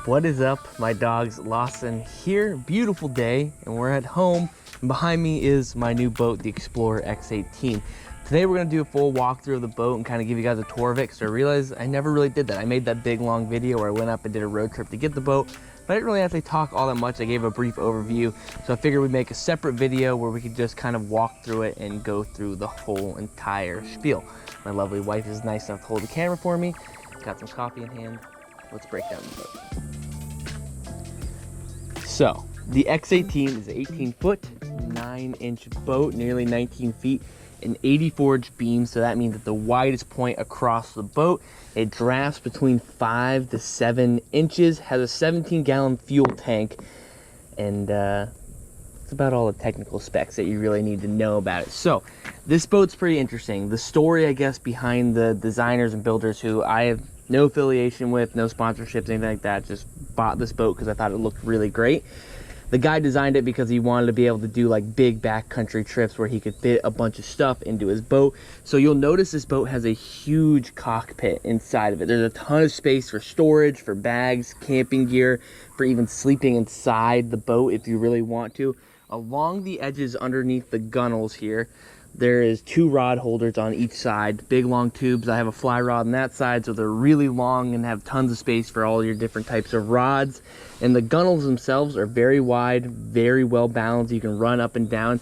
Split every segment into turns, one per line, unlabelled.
What is up, my dogs? Lawson here. Beautiful day, and we're at home. And behind me is my new boat, the Xplor x18. Today we're gonna do a full walkthrough of the boat and kind of give you guys a tour of it, because I realized I never really did that. I made that big long video where I went up and did a road trip to get the boat, but I didn't really actually talk all that much. I gave a brief overview, so I figured we'd make a separate video where we could just kind of walk through it and go through the whole entire spiel. My lovely wife is nice enough to hold the camera for me. Got some coffee in hand. Let's break down the boat. So, the X18 is an 18-foot, 9-inch boat, nearly 19 feet, an 84-inch beam, so that means at the widest point across the boat. It drafts between 5 to 7 inches, has a 17-gallon fuel tank, and that's about all the technical specs that you really need to know about it. So, this boat's pretty interesting. The story, I guess, behind the designers and builders, who I have no affiliation with, no sponsorships, anything like that, just bought this boat because I thought it looked really great. The guy designed it because he wanted to be able to do like big backcountry trips where he could fit a bunch of stuff into his boat. So you'll notice this boat has a huge cockpit inside of it. There's a ton of space for storage, for bags, camping gear, for even sleeping inside the boat if you really want to. Along the edges underneath the gunnels here, there is 2 rod holders on each side, big long tubes. I have a fly rod on that side, so they're really long and have tons of space for all your different types of rods. And the gunnels themselves are very wide, very well balanced. You can run up and down.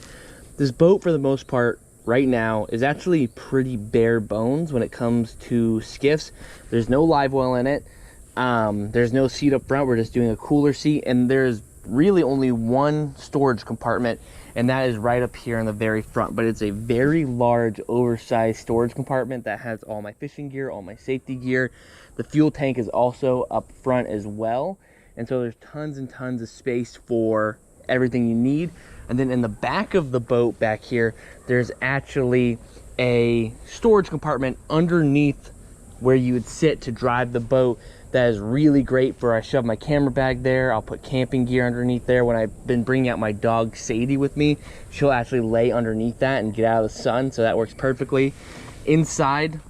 This boat, for the most part, right now, is actually pretty bare bones when it comes to skiffs. There's no live well in it. There's no seat up front. We're just doing a cooler seat, and there's really only one storage compartment, and that is right up here in the very front. But it's a very large, oversized storage compartment that has all my fishing gear, all my safety gear. The fuel tank is also up front as well, and so there's tons and tons of space for everything you need. And then in the back of the boat back here, there's actually a storage compartment underneath where you would sit to drive the boat. That is really great for, I shove my camera bag there. I'll put camping gear underneath there. When I've been bringing out my dog Sadie with me, she'll actually lay underneath that and get out of the sun, so that works perfectly. Inside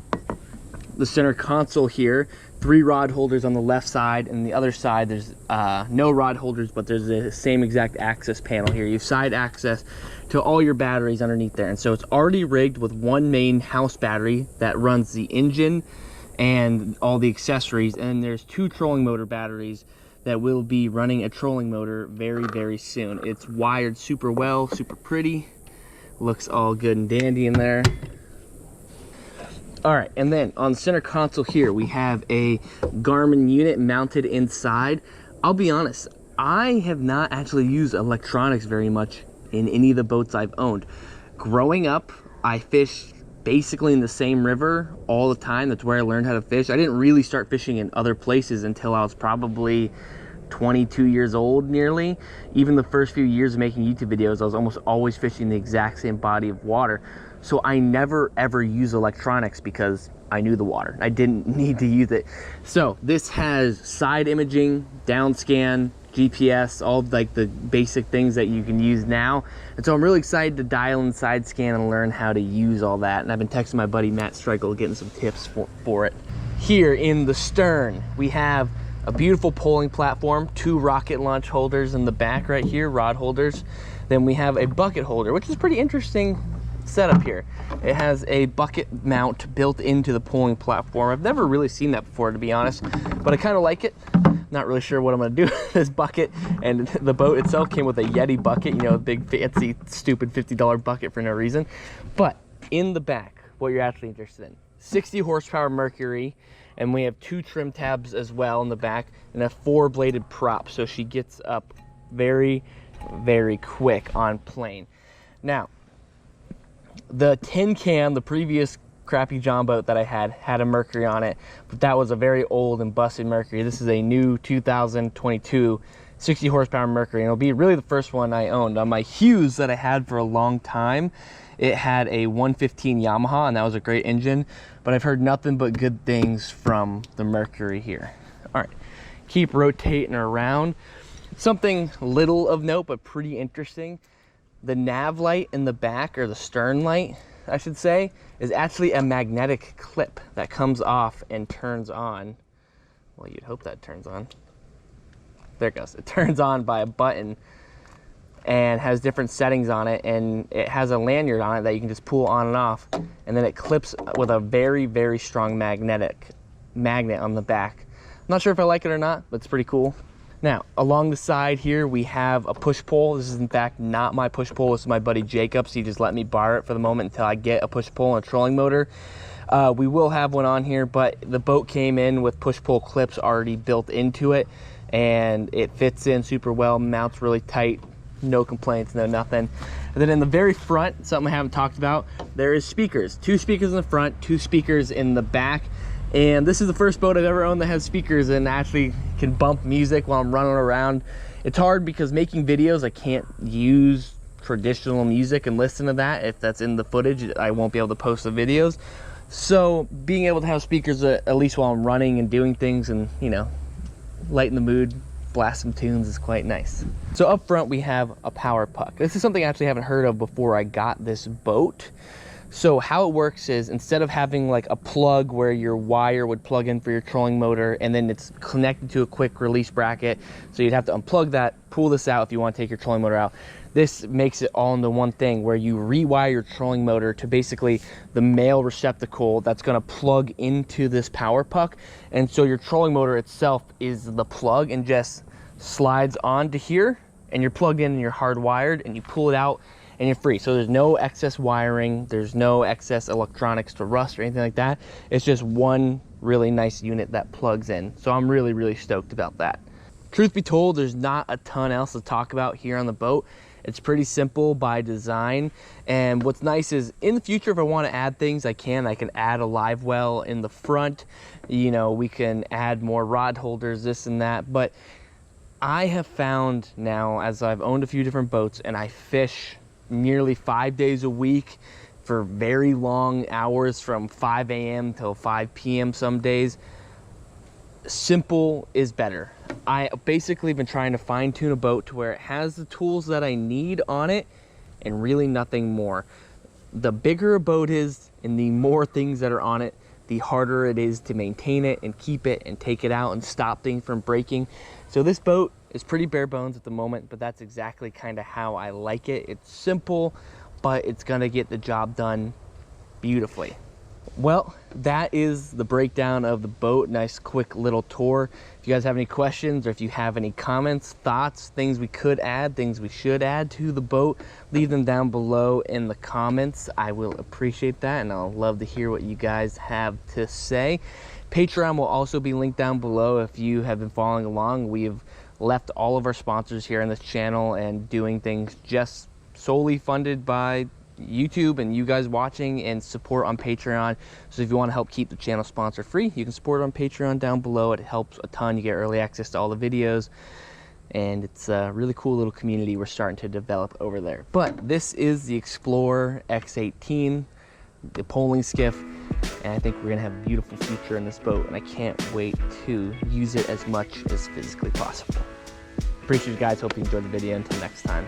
the center console here, 3 rod holders on the left side, and the other side there's no rod holders, but there's the same exact access panel here. You have side access to all your batteries underneath there, and so it's already rigged with one main house battery that runs the engine and all the accessories, and there's 2 trolling motor batteries that will be running a trolling motor very, very soon. It's wired super well, super pretty, looks all good and dandy in there. All right, and then on the center console here, we have a Garmin unit mounted inside. I'll be honest, I have not actually used electronics very much in any of the boats I've owned. Growing up, I fished basically in the same river all the time. That's where I learned how to fish. I didn't really start fishing in other places until I was probably 22 years old, nearly. Even the first few years of making YouTube videos, I was almost always fishing the exact same body of water. So I never ever use electronics because I knew the water. I didn't need to use it. So this has side imaging, down scan, GPS, all like the basic things that you can use now. And so I'm really excited to dial in side scan and learn how to use all that. And I've been texting my buddy Matt Streichel, getting some tips for it. Here in the stern, we have a beautiful polling platform, 2 rocket launch holders in the back right here, rod holders. Then we have a bucket holder, which is pretty interesting setup here. It has a bucket mount built into the polling platform. I've never really seen that before, to be honest, but I kind of like it. Not really sure what I'm gonna do with this bucket. And the boat itself came with a Yeti bucket, you know, a big fancy stupid $50 bucket for no reason. But in the back, what you're actually interested in, 60 horsepower Mercury, and we have 2 trim tabs as well in the back, and a 4-bladed prop, so she gets up very, very quick on plane. Now, the tin can, the previous crappy John boat that I had a Mercury on it, but that was a very old and busted Mercury. This is a new 2022 60 horsepower Mercury, and it'll be really the first one I owned. On my Hughes that I had for a long time, it had a 115 Yamaha, and that was a great engine, but I've heard nothing but good things from the Mercury here. All right, keep rotating around. Something little of note, but pretty interesting. The nav light in the back, or the stern light, I should say, is actually a magnetic clip that comes off and turns on. Well, you'd hope that turns on. there it goes. It turns on by a button and has different settings on it, and it has a lanyard on it that you can just pull on and off, and then it clips with a very, very strong magnet on the back. I'm not sure if I like it or not, but it's pretty cool. Now, along the side here, we have a push pole. This is in fact not my push pole. This is my buddy Jacob's. He just let me borrow it for the moment until I get a push pole and a trolling motor. We will have one on here, but the boat came in with push pole clips already built into it, and it fits in super well, mounts really tight, no complaints, no nothing. And then in the very front, something I haven't talked about, there is speakers. 2 speakers in the front, 2 speakers in the back. And this is the first boat I've ever owned that has speakers and actually can bump music while I'm running around. It's hard because making videos, I can't use traditional music and listen to that. If that's in the footage, I won't be able to post the videos. So being able to have speakers at least while I'm running and doing things and, you know, lighten the mood, blast some tunes is quite nice. So up front we have a power puck. This is something I actually haven't heard of before I got this boat. So how it works is, instead of having like a plug where your wire would plug in for your trolling motor and then it's connected to a quick release bracket, so you'd have to unplug that, pull this out if you want to take your trolling motor out. This makes it all into one thing where you rewire your trolling motor to basically the male receptacle that's going to plug into this power puck. And so your trolling motor itself is the plug and just slides onto here, and you're plugged in and you're hardwired, and you pull it out and you're free. So there's no excess wiring, there's no excess electronics to rust or anything like that. It's just one really nice unit that plugs in. So I'm really, really stoked about that. Truth be told, there's not a ton else to talk about here on the boat. It's pretty simple by design, and what's nice is in the future, if I want to add things, I can add a live well in the front. You know, we can add more rod holders, this and that. But I have found now, as I've owned a few different boats and I fish nearly 5 days a week for very long hours, from 5 a.m. till 5 p.m. some days, simple is better. I basically been trying to fine tune a boat to where it has the tools that I need on it and really nothing more. The bigger a boat is and the more things that are on it, the harder it is to maintain it and keep it and take it out and stop things from breaking. So this boat is pretty bare bones at the moment, but that's exactly kind of how I like it. It's simple, but it's gonna get the job done beautifully. Well, that is the breakdown of the boat. Nice quick little tour. If you guys have any questions, or if you have any comments, thoughts, things we could add, things we should add to the boat, leave them down below in the comments. I will appreciate that, and I'll love to hear what you guys have to say. Patreon will also be linked down below if you have been following along. We've left all of our sponsors here on this channel and doing things just solely funded by YouTube and you guys watching, and support on Patreon. So if you want to help keep the channel sponsor free, you can support on Patreon down below. It helps a ton. You get early access to all the videos, and it's a really cool little community we're starting to develop over there. But this is the Xplor x18, the poling skiff, and I think we're gonna have a beautiful future in this boat, and I can't wait to use it as much as physically possible. Appreciate you guys. Hope you enjoyed the video. Until next time.